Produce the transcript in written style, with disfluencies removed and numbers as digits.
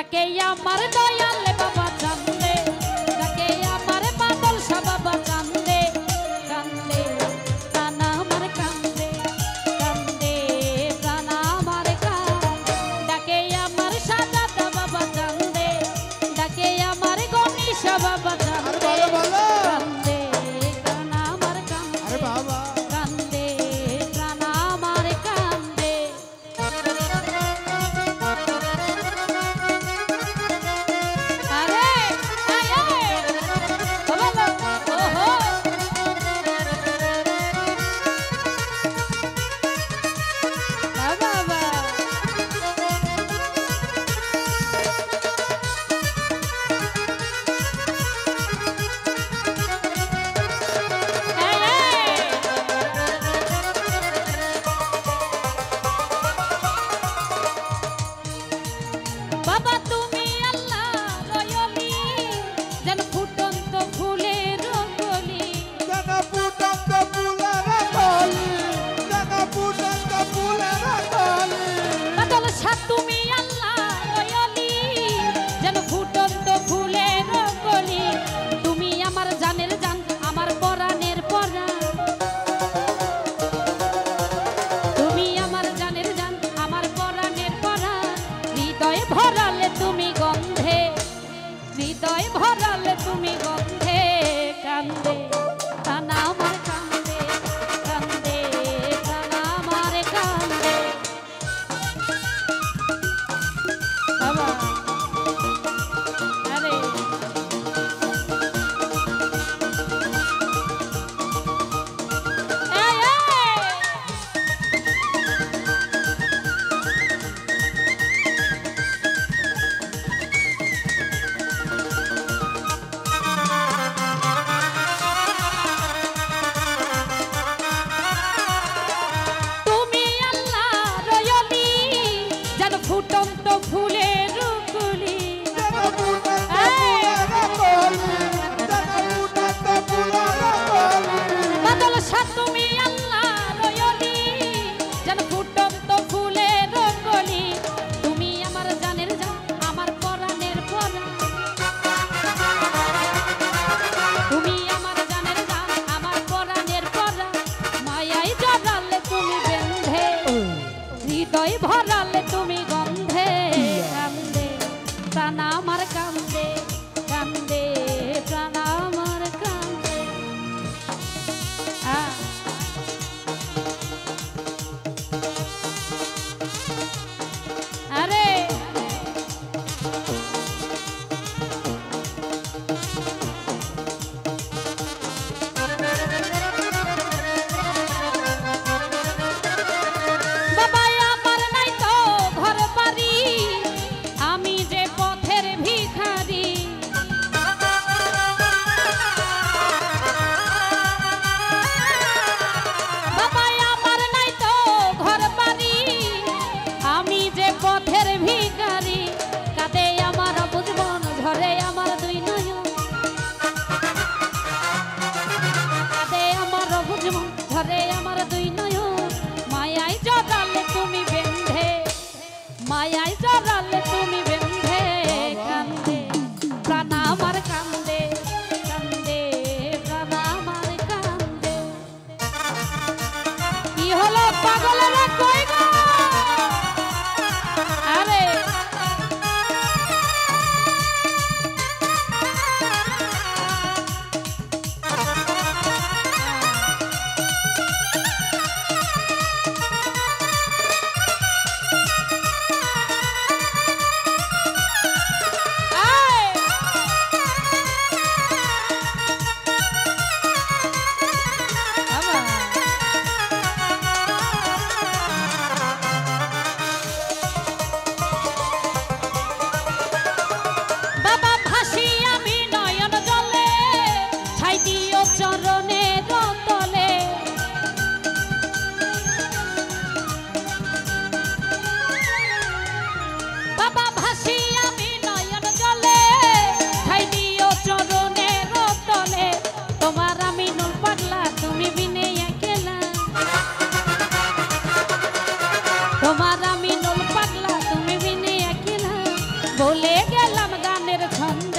ডাকে আমার দয়াল বাবা চান্দে ডাকে আমার বাদল শাহ বাবা চান্দে কান্দে প্রাণ আমার কান্দে কান্দে প্রাণ আমার কান্দে ডাকে আমার সাজাদ বাবা চান্দে ডাকে আমার গণেশ বাবা চান্দে কান্দে প্রাণ আমার কান্দে আরে বাবা কান্দে প্রাণ আমার কান্দে বাবা তুমি আল্লাহ রয়লি যেন ফুটন্ত ফুলের কলি যেন ফুটন্ত ফুলের কলি যেন ফুটন্ত ফুলের কলি বাদল শাহ তুমি আল্লাহ রয়লি যেন ফুটন্ত ফুলের কলি তুমি আমার জানের জান আমার পরাণের পরাণ তুমি আমার জানের জান আমার পরাণের পরাণ হৃদয়ে ভরালে তুমি গন্ধে হৃদয় ভরালে তুমি গন্ধে কান্দে প্রাণ আমার কান্দে কান্দে প্রাণ আমার কান্দে বাবা আরে তুমি আল্লাহ রয়লি যেন ফুটন্ত ফুলের কলি যেন ফুটন্ত ফুলের কলি যেন ফুটন্ত ফুলের কলি বাদল শাহ তুমি আল্লাহ রয়লি যেন ফুটন্ত ফুলের কলি তুমি আমার জানের জান আমার পরাণের পরাণ তুমি আমার জানের জান আমার পরাণের পরাণ মায়ায় জড়ালে তুমি বেঁধে হৃদয় ভরালে তুমি গন্ধে কান্দে প্রাণ আমার কান্দে কান্দে প্রাণ আমার কান্দে আরে বাবা আমার নাই তো ঘর বাড়ি আমি যে পথের ভিখারি চলে গেলাম গানের ছন্দে